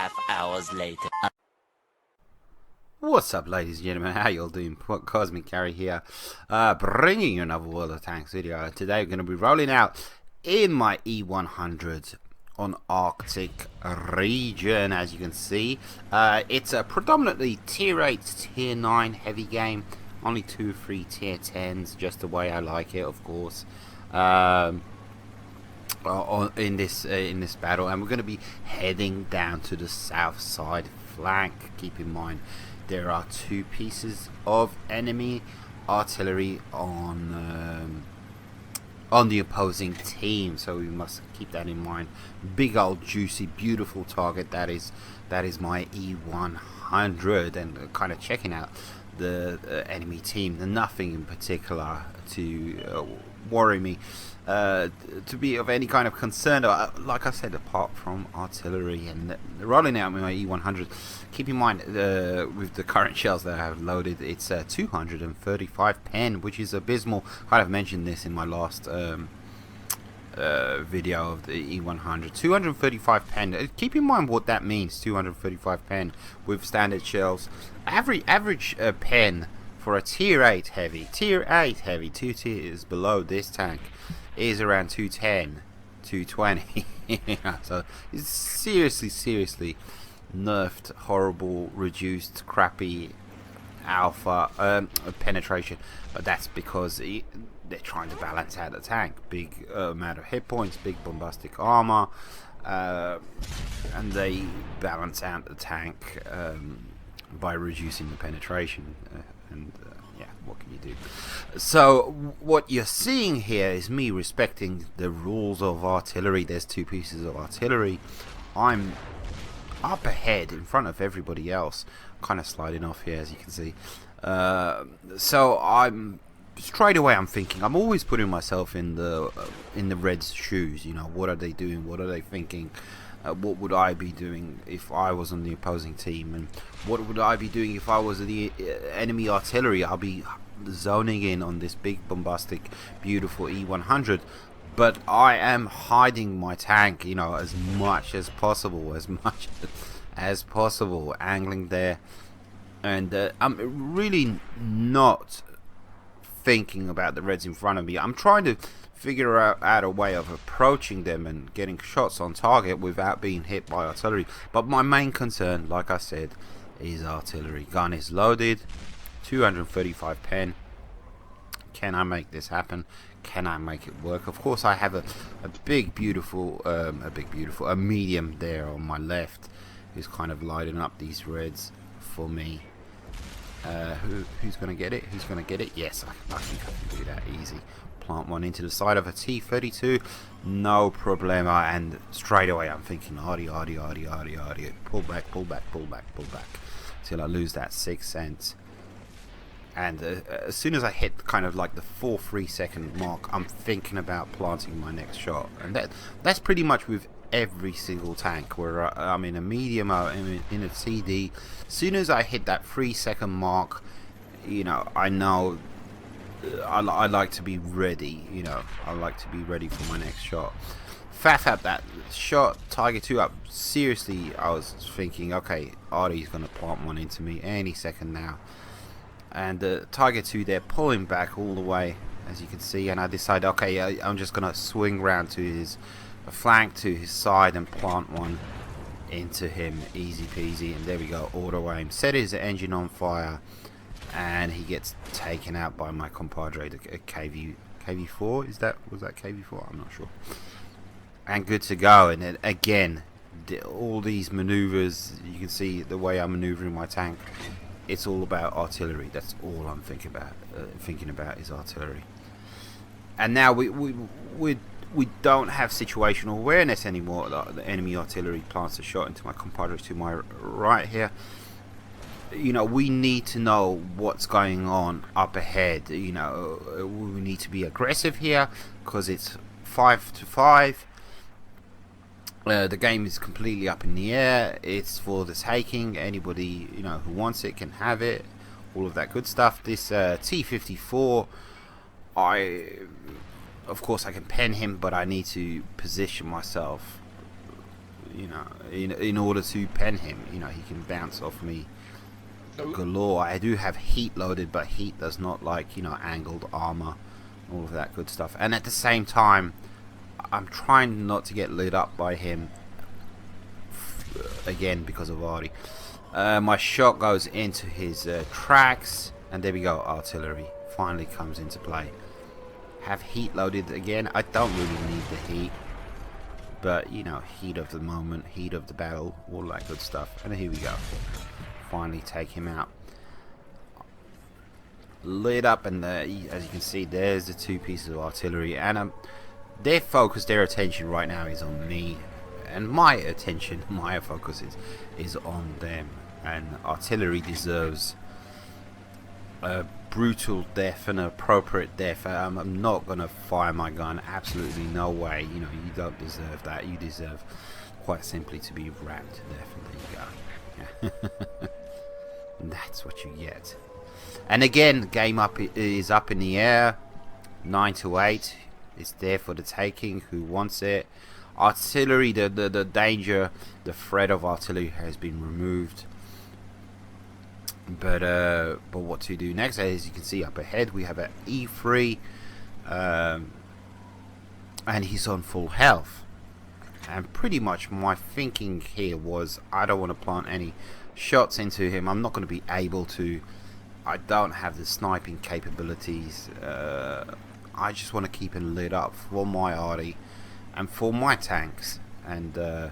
5 hours later. What's up, ladies and gentlemen? How y'all doing? Cosmic Carry here, bringing you another World of Tanks video. Today we're going to be rolling out in my E-100 on Arctic region. As you can see, it's a predominantly tier 8, tier 9 heavy game. Only 2 or 3 tier 10s, just the way I like it, of course. In this battle, and we're going to be heading down to the south side flank. Keep in mind there are 2 pieces of enemy artillery on the opposing team, so we must keep that in mind. Big old juicy beautiful target that is my E-100, and kind of checking out the enemy team. Nothing in particular to worry me, to be of any kind of concern, like I said, apart from artillery. And rolling out with my E-100, keep in mind with the current shells that I have loaded, it's 235 pen, which is abysmal. Kind of mentioned this in my last video of the E-100. 235 pen. Keep in mind what that means. 235 pen with standard shells. Average pen for a tier 8 heavy, 2 tiers below this tank, is around 210, 220. So it's seriously nerfed, horrible, reduced, crappy alpha penetration. But that's because they're trying to balance out the tank. Big amount of hit points, big bombastic armor, and they balance out the tank by reducing the penetration. Yeah, what can you do? So what you're seeing here is me respecting the rules of artillery. There's 2 pieces of artillery. I'm up ahead in front of everybody else, kind of sliding off here, as you can see. So I'm straight away, I'm thinking, I'm always putting myself in the Reds' shoes. You know, what are they doing? What are they thinking? What would I be doing if I was on the opposing team, and what would I be doing if I was the enemy artillery? I'll be zoning in on this big bombastic beautiful E-100, but I am hiding my tank, you know, as much as possible, angling there, and I'm really not thinking about the Reds in front of me. I'm trying to figure out a way of approaching them and getting shots on target without being hit by artillery. But my main concern, like I said, is artillery. Gun is loaded, 235 pen. Can I make this happen? Can I make it work? Of course, I have a medium there on my left, who's kind of lighting up these Reds for me. Who's gonna get it? Who's gonna get it? Yes, I think I can do that easy. Plant one into the side of a T-32, no problema, and straight away I'm thinking arty, pull back till I lose that 6 cents. And as soon as I hit kind of like the 4-3 second mark, I'm thinking about planting my next shot, and that's pretty much with every single tank where I'm in a medium or in a CD. As soon as I hit that 3-second mark, you know, I know I like to be ready. You know, I like to be ready for my next shot. Faff up that shot, Tiger 2 up. Seriously, I was thinking, okay, Artie's gonna plant one into me any second now. And the Tiger 2 there pulling back all the way, as you can see, and I decided, okay, I'm just gonna swing round to his flank, to his side, and plant one into him, easy peasy. And there we go, auto aim, set his engine on fire, and he gets taken out by my compadre, the KV4. Was that KV4? I'm not sure. And good to go. And then again, all these maneuvers, you can see the way I'm maneuvering my tank. It's all about artillery. That's all I'm thinking about is artillery. And now we don't have situational awareness anymore. The enemy artillery plants a shot into my compadre to my right here. You know, we need to know what's going on up ahead. You know, we need to be aggressive here because it's 5-5. The game is completely up in the air. It's for the taking. Anybody, you know, who wants it can have it. All of that good stuff. This T-54, of course I can pen him, but I need to position myself you know, in order to pen him. You know, he can bounce off me galore. I do have heat loaded, but heat does not like, you know, angled armor, all of that good stuff. And at the same time, I'm trying not to get lit up by him again because of Artie. My shot goes into his tracks, and there we go. Artillery finally comes into play. Have heat loaded again. I don't really need the heat, but you know, heat of the moment, heat of the battle, all that good stuff. And here we go. Finally take him out. Lit up, and as you can see, there's the two pieces of artillery, and their focus, their attention right now is on me, and my attention, my focus is on them. And artillery deserves a brutal death, an appropriate death. I'm not gonna fire my gun, absolutely no way. You know, you don't deserve that. You deserve quite simply to be rammed to death. And there you go. And that's what you get. And again, game is up in the air. 9-8. It's there for the taking. Who wants it? Artillery, the danger, the threat of artillery has been removed. But what to do next? As you can see up ahead, we have an E3, and he's on full health. And pretty much my thinking here was, I don't want to plant any shots into him. I'm not going to be able to. I don't have the sniping capabilities. I just want to keep him lit up for my Artie and for my tanks. And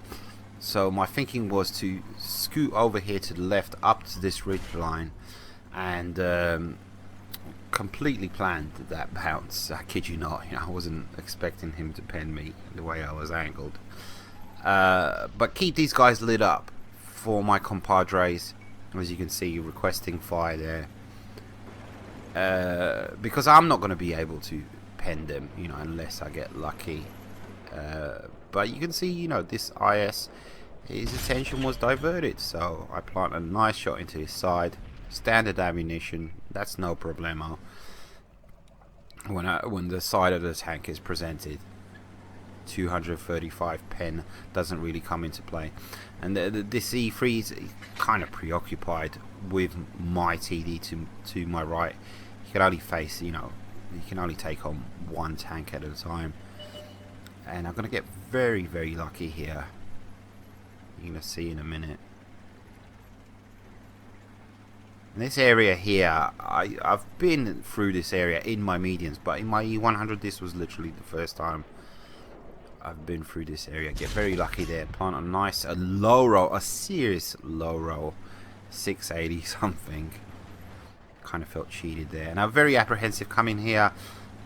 so my thinking was to scoot over here to the left up to this ridge line, and completely planned that bounce. I kid you not. You know, I wasn't expecting him to pen me the way I was angled. But keep these guys lit up for my compadres, as you can see, requesting fire there, because I'm not going to be able to pen them, you know, unless I get lucky. But you can see, you know, this IS, his attention was diverted, so I plant a nice shot into his side. Standard ammunition, that's no problemo when the side of the tank is presented. 235 pen doesn't really come into play. And this E3 is kind of preoccupied with my TD to my right. He can only face, you know, he can only take on one tank at a time. And I'm going to get very, very lucky here. You're going to see in a minute. In this area here, I've been through this area in my mediums, but in my E-100 this was literally the first time I've been through this area. Get very lucky there. Plant a low roll, a serious low roll. 680 something. Kind of felt cheated there. And I'm very apprehensive coming here,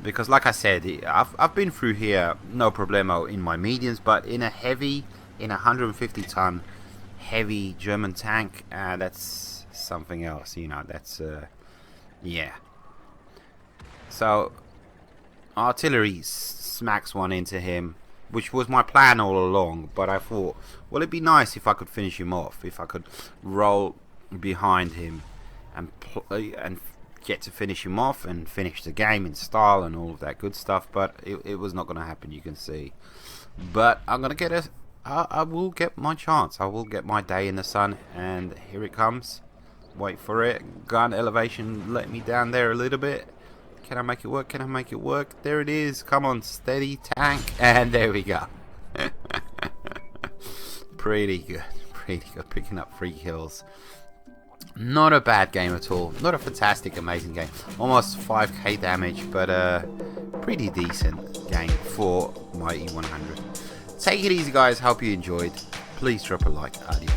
because like I said, I've been through here no problemo in my mediums, but in a heavy, in a 150 ton heavy German tank, that's something else, you know. That's yeah. So artillery smacks one into him, which was my plan all along, but I thought, well, it'd be nice if I could finish him off, if I could roll behind him and get to finish him off and finish the game in style and all of that good stuff. But it was not going to happen, you can see. But I'm going to get I will get my chance. I will get my day in the sun, and here it comes. Wait for it. Gun elevation let me down there a little bit. Can I make it work? Can I make it work? There it is. Come on, steady tank. And there we go. Pretty good. Pretty good. Picking up 3 kills. Not a bad game at all. Not a fantastic, amazing game. Almost 5k damage, but pretty decent game for my E-100. Take it easy, guys. Hope you enjoyed. Please drop a like. Adios.